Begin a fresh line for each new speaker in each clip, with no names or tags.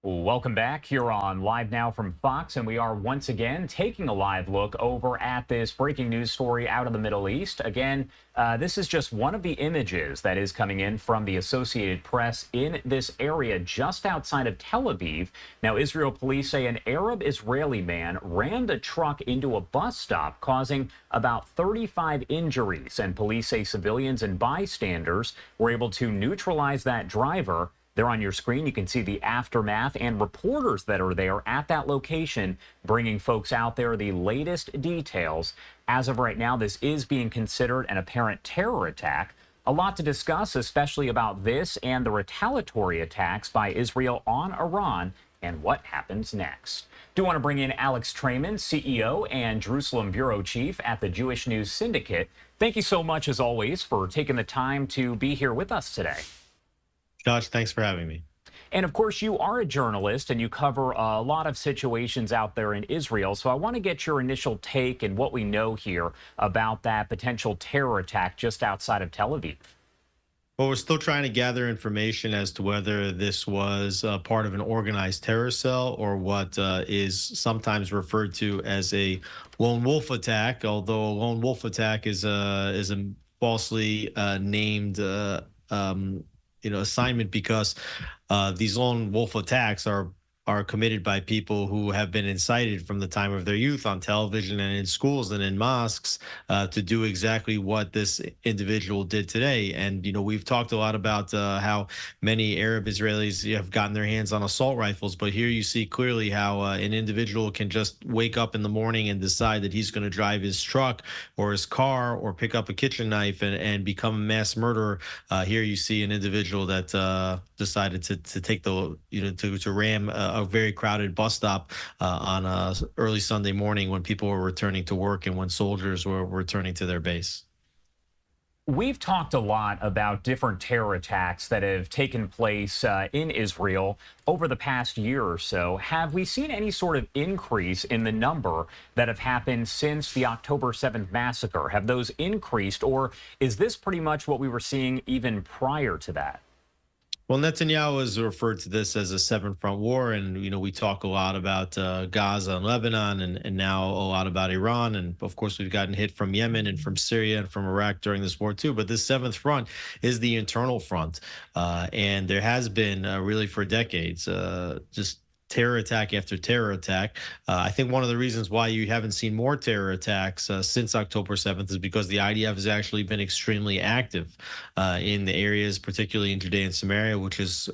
Welcome back here on Live Now from Fox, and we are once again taking a live look over at this breaking news story out of the Middle East. Again, this is just one of the images that is coming in from the Associated Press in this area just outside of Tel Aviv. Now, Israel police say an Arab-Israeli man rammed a truck into a bus stop, causing about 35 injuries, and police say civilians and bystanders were able to neutralize that driver. There on your screen, you can see the aftermath and reporters that are there at that location bringing folks out there the latest details. As of right now, this is being considered an apparent terror attack. A lot to discuss, especially about this and the retaliatory attacks by Israel on Iran and what happens next. Do want to bring in Alex Traiman, CEO and Jerusalem Bureau Chief at the Jewish News Syndicate. Thank you so much, as always, for taking the time to be here with us today.
Josh, thanks for having me.
And of course, you are a journalist and you cover a lot of situations out there in Israel. So I want to get your initial take and what we know here about that potential terror attack just outside of Tel Aviv.
Well, we're still trying to gather information as to whether this was part of an organized terror cell or what is sometimes referred to as a lone wolf attack, although a lone wolf attack is a falsely named assignment, because these lone wolf attacks are committed by people who have been incited from the time of their youth on television and in schools and in mosques to do exactly what this individual did today. And, we've talked a lot about how many Arab Israelis have gotten their hands on assault rifles. But here you see clearly how an individual can just wake up in the morning and decide that he's going to drive his truck or his car or pick up a kitchen knife and become a mass murderer. Here you see an individual that decided to take to ram a very crowded bus stop on a early Sunday morning when people were returning to work and when soldiers were returning to their base.
We've talked a lot about different terror attacks that have taken place in Israel over the past year or so. Have we seen any sort of increase in the number that have happened since the October 7th massacre? Have those increased, or is this pretty much what we were seeing even prior to that?
Well, Netanyahu has referred to this as a seven-front war, and we talk a lot about Gaza and Lebanon, and now a lot about Iran, and of course we've gotten hit from Yemen and from Syria and from Iraq during this war too. But this seventh front is the internal front, and there has been really for decades just terror attack after terror attack. I think one of the reasons why you haven't seen more terror attacks since October 7th is because the IDF has actually been extremely active in the areas, particularly in Judea and Samaria, which is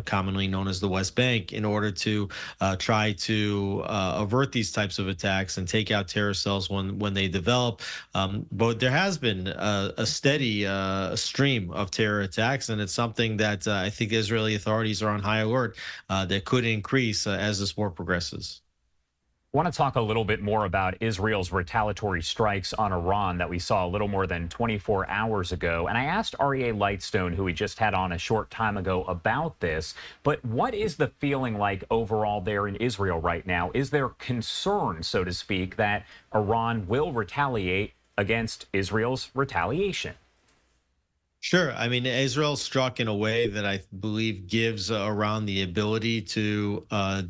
commonly known as the West Bank, in order to try to avert these types of attacks and take out terror cells when they develop. But there has been a steady stream of terror attacks, and it's something that I think Israeli authorities are on high alert that could increase as this war progresses.
I want to talk a little bit more about Israel's retaliatory strikes on Iran that we saw a little more than 24 hours ago. And I asked R.E.A. Lightstone, who we just had on a short time ago, about this. But what is the feeling like overall there in Israel right now? Is there concern, so to speak, that Iran will retaliate against Israel's retaliation?
Sure. I mean, Israel struck in a way that I believe gives Iran the ability to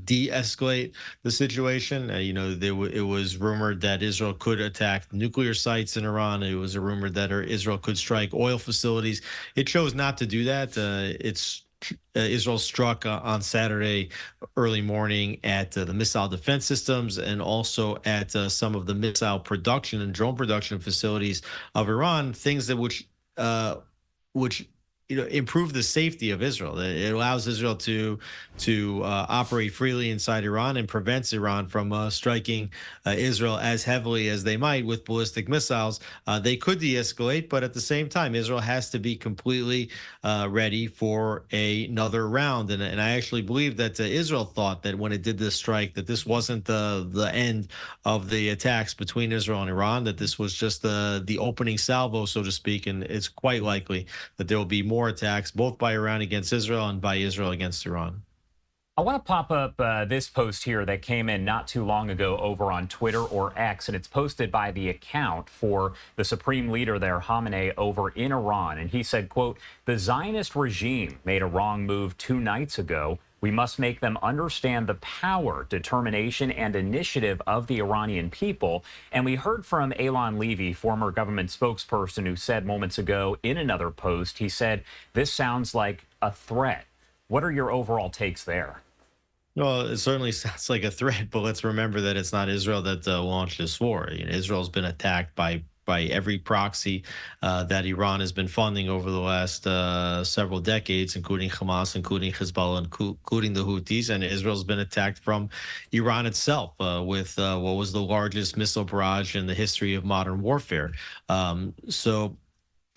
de-escalate the situation. It was rumored that Israel could attack nuclear sites in Iran. It was rumored that Israel could strike oil facilities. It chose not to do that. Israel struck on Saturday early morning at the missile defense systems and also at some of the missile production and drone production facilities of Iran, things that which improve the safety of Israel. It allows Israel to operate freely inside Iran and prevents Iran from striking Israel as heavily as they might with ballistic missiles. They could de-escalate, but at the same time, Israel has to be completely ready for another round. And I actually believe that Israel thought that when it did this strike, that this wasn't the end of the attacks between Israel and Iran, that this was just the opening salvo, so to speak. And it's quite likely that there will be more attacks, both by Iran against Israel and by Israel against Iran.
I want to pop up this post here that came in not too long ago over on Twitter or X, and it's posted by the account for the Supreme Leader there, Khamenei, over in Iran. And he said, quote, "The Zionist regime made a wrong move 2 nights ago. We must make them understand the power, determination, and initiative of the Iranian people. And we heard from Eylon Levy, former government spokesperson, who said moments ago in another post, he said, this sounds like a threat. What are your overall takes there?
Well, it certainly sounds like a threat, but let's remember that it's not Israel that launched this war. Israel's been attacked by every proxy that Iran has been funding over the last several decades, including Hamas, including Hezbollah, including the Houthis, and Israel's been attacked from Iran itself with what was the largest missile barrage in the history of modern warfare. So.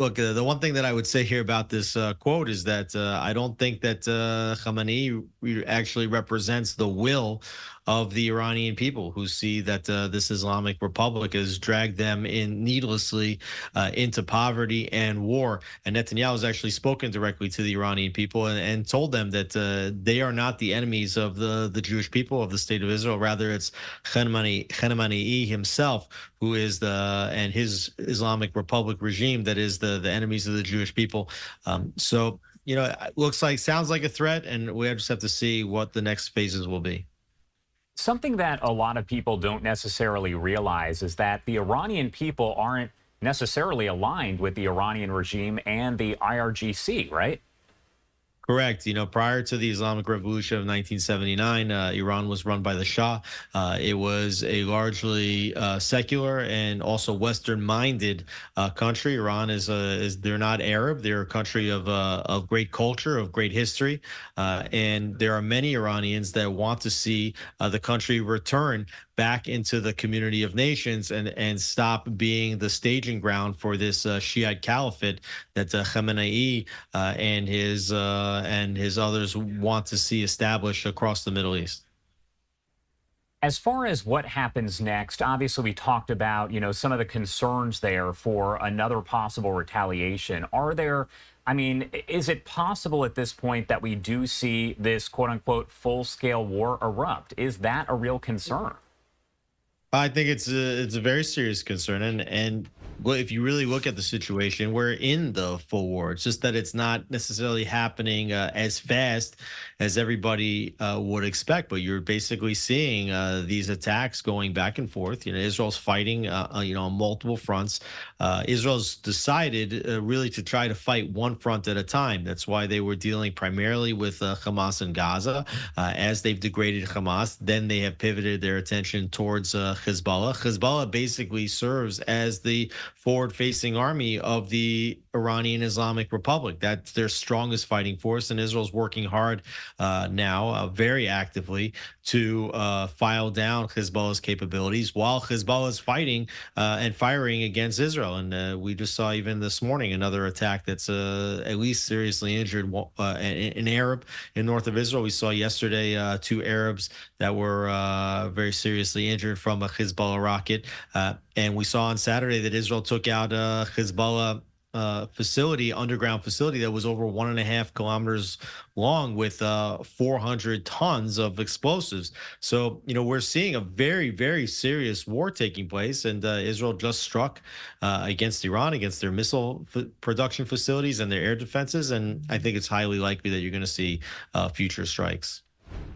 Look, the one thing that I would say here about this quote is that I don't think that Khamenei actually represents the will of the Iranian people, who see that this Islamic Republic has dragged them in needlessly into poverty and war. And Netanyahu has actually spoken directly to the Iranian people and told them that they are not the enemies of the Jewish people of the state of Israel. Rather, it's Khamenei himself who is and his Islamic Republic regime that is the enemies of the Jewish people. So, it sounds like a threat, and we just have to see what the next phases will be.
Something that a lot of people don't necessarily realize is that the Iranian people aren't necessarily aligned with the Iranian regime and the IRGC, right?
Correct. Prior to the Islamic Revolution of 1979, Iran was run by the Shah. It was a largely secular and also Western-minded country. Iran they're not Arab. They're a country of great culture, of great history, and there are many Iranians that want to see the country return back into the community of nations and stop being the staging ground for this Shiite caliphate that Khamenei and his others want to see established across the Middle East.
As far as what happens next, obviously we talked about, some of the concerns there for another possible retaliation. Is it possible at this point that we do see this quote unquote full-scale war erupt? Is that a real concern?
I think it's a very serious concern, and well, if you really look at the situation, we're in the full war. It's just that it's not necessarily happening as fast as everybody would expect. But you're basically seeing these attacks going back and forth. Israel's fighting, on multiple fronts. Israel's decided really to try to fight one front at a time. That's why they were dealing primarily with Hamas in Gaza. As they've degraded Hamas, then they have pivoted their attention towards Hezbollah. Hezbollah basically serves as the forward-facing army of the Iranian Islamic Republic. That's their strongest fighting force, and Israel's working hard now, very actively, to file down Hezbollah's capabilities while Hezbollah is fighting and firing against Israel. And we just saw even this morning another attack that's at least seriously injured an Arab in north of Israel. We saw yesterday 2 Arabs that were very seriously injured from a Hezbollah rocket. And we saw on Saturday that Israel took out a Hezbollah underground facility that was over 1.5 kilometers long with 400 tons of explosives. So, we're seeing a very, very serious war taking place. And Israel just struck against Iran, against their missile production facilities and their air defenses. And I think it's highly likely that you're going to see future strikes.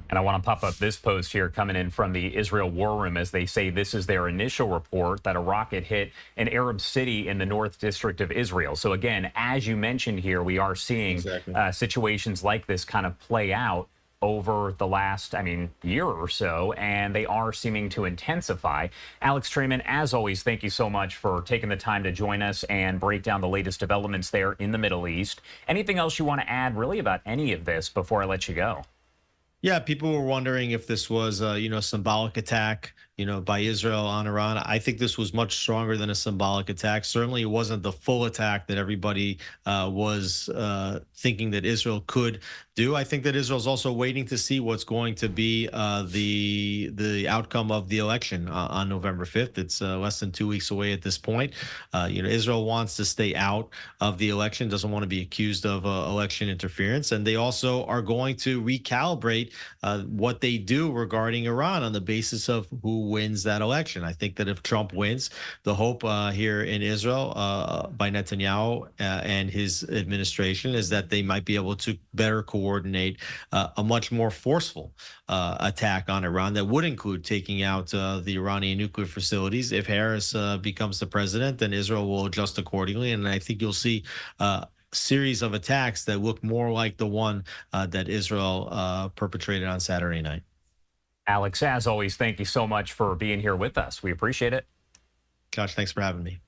And I want to pop up this post here coming in from the Israel War Room as they say this is their initial report that a rocket hit an Arab city in the North District of Israel. So again, as you mentioned here, we are seeing situations like this kind of play out over the last, year or so, and they are seeming to intensify. Alex Traiman, as always, thank you so much for taking the time to join us and break down the latest developments there in the Middle East. Anything else you want to add really about any of this before I let you go?
Yeah, people were wondering if this was a symbolic attack, by Israel on Iran. I think this was much stronger than a symbolic attack. Certainly, it wasn't the full attack that everybody was thinking that Israel could do. I think that Israel's also waiting to see what's going to be the outcome of the election on November 5th. It's less than 2 weeks away at this point. Israel wants to stay out of the election, doesn't want to be accused of election interference, and they also are going to recalibrate what they do regarding Iran on the basis of who who wins that election. I think that if Trump wins, the hope here in Israel by Netanyahu and his administration is that they might be able to better coordinate a much more forceful attack on Iran that would include taking out the Iranian nuclear facilities. If Harris becomes the president, then Israel will adjust accordingly. And I think you'll see series of attacks that look more like the one that Israel perpetrated on Saturday night.
Alex, as always, thank you so much for being here with us. We appreciate it.
Josh, thanks for having me.